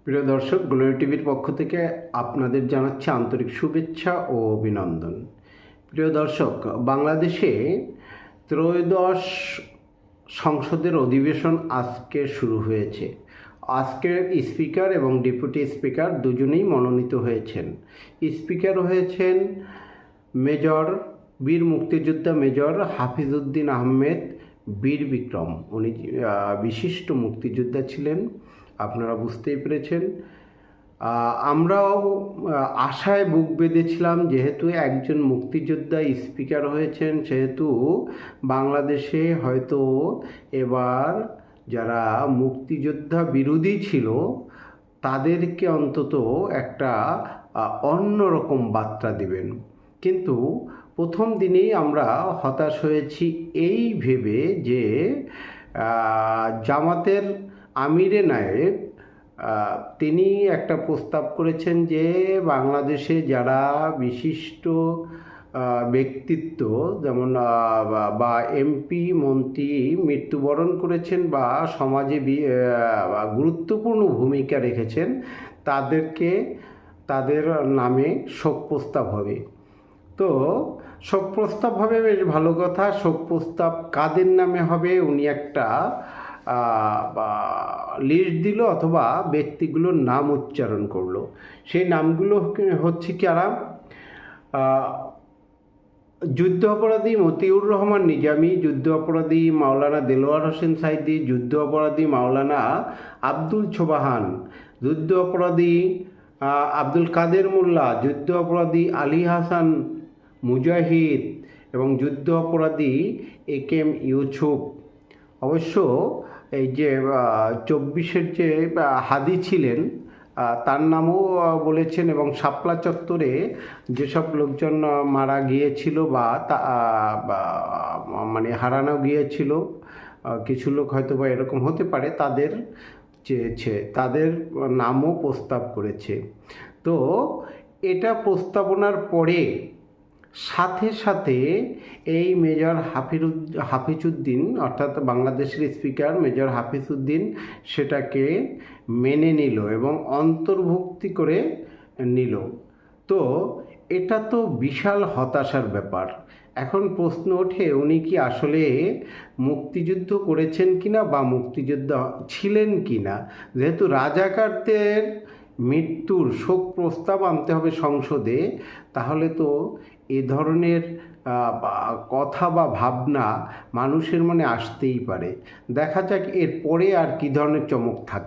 প্রিয় দর্শক, গ্লোরি টিভির পক্ষ থেকে আপনাদের জানাচ্ছি আন্তরিক শুভেচ্ছা ও অভিনন্দন। প্রিয় দর্শক, বাংলাদেশে ত্রয়োদশ সংসদের অধিবেশন আজকে শুরু হয়েছে। আজকের স্পিকার এবং ডেপুটি স্পিকার দুজনেই মনোনীত হয়েছেন। স্পিকার হয়েছেন মেজর বীর মুক্তিযোদ্ধা মেজর হাফিজউদ্দিন আহমেদ বীর বিক্রম। উনি বিশিষ্ট মুক্তিযোদ্ধা ছিলেন, আপনারা বুঝতেই পেরেছেন। আমরাও আশায় বুক বেঁধেছিলাম, যেহেতু একজন মুক্তিযোদ্ধা স্পিকার হয়েছেন, সেহেতু বাংলাদেশে হয়তো এবার যারা মুক্তিযোদ্ধা বিরোধী ছিল তাদেরকে অন্তত একটা অন্যরকম বার্তা দিবেন। কিন্তু প্রথম দিনেই আমরা হতাশ হয়েছি এই ভেবে যে জামাতের আমিরে নায়েব তিনি একটা প্রস্তাব করেছেন যে বাংলাদেশে যারা বিশিষ্ট ব্যক্তিত্ব যেমন বা এমপি মন্ত্রী মৃত্যুবরণ করেছেন বা সমাজে গুরুত্বপূর্ণ ভূমিকা রেখেছেন, তাদের নামে শোক প্রস্তাব হবে। তো শোক প্রস্তাব হবে, বেশ ভালো কথা। শোক প্রস্তাব কাদের নামে হবে উনি একটা লিস্ট দিল অথবা ব্যক্তিগুলোর নাম উচ্চারণ করলো। সেই নামগুলো হচ্ছে কারা? যুদ্ধ অপরাধী মতিউর রহমান নিজামী, যুদ্ধ অপরাধী মাওলানা দেলোয়ার হোসেন সাইদি, যুদ্ধ অপরাধী মাওলানা আব্দুল ছোবাহান, যুদ্ধ অপরাধী আব্দুল কাদের মোল্লা, যুদ্ধ অপরাধী আলী হাসান মুজাহিদ এবং যুদ্ধ অপরাধী একেএম ইউসুফ। অবশ্য এই যে 24-এর যে হাদি ছিলেন তার নামও বলেছেন, এবং শাপলা চত্বরে যেসব লোকজন মারা গিয়েছিল বা মানে হারানো গিয়েছিল, কিছু লোক হয়তো বা এরকম হতে পারে, তাদের চেয়েছে, তাদের নামও প্রস্তাব করেছে। তো এটা প্রস্তাবনার পরে সাথে সাথে এই মেজর হাফিজউদ্দিন অর্থাৎ বাংলাদেশের স্পিকার মেজর হাফিজউদ্দিন সেটাকে মেনে নিল এবং অন্তর্ভুক্তি করে নিল। তো এটা তো বিশাল হতাশার ব্যাপার। এখন প্রশ্ন ওঠে, উনি কি আসলে মুক্তিযুদ্ধ করেছেন কিনা বা মুক্তিযোদ্ধা ছিলেন কিনা? যেহেতু রাজাকারদের মৃত্যুর শোক প্রস্তাব আনতে হবে সংসদে, তাহলে তো এ ধরনের কথা বা ভাবনা মানুষের মনে আসতেই পারে। দেখা যাক এরপরে আর কী ধরনের চমক থাকে।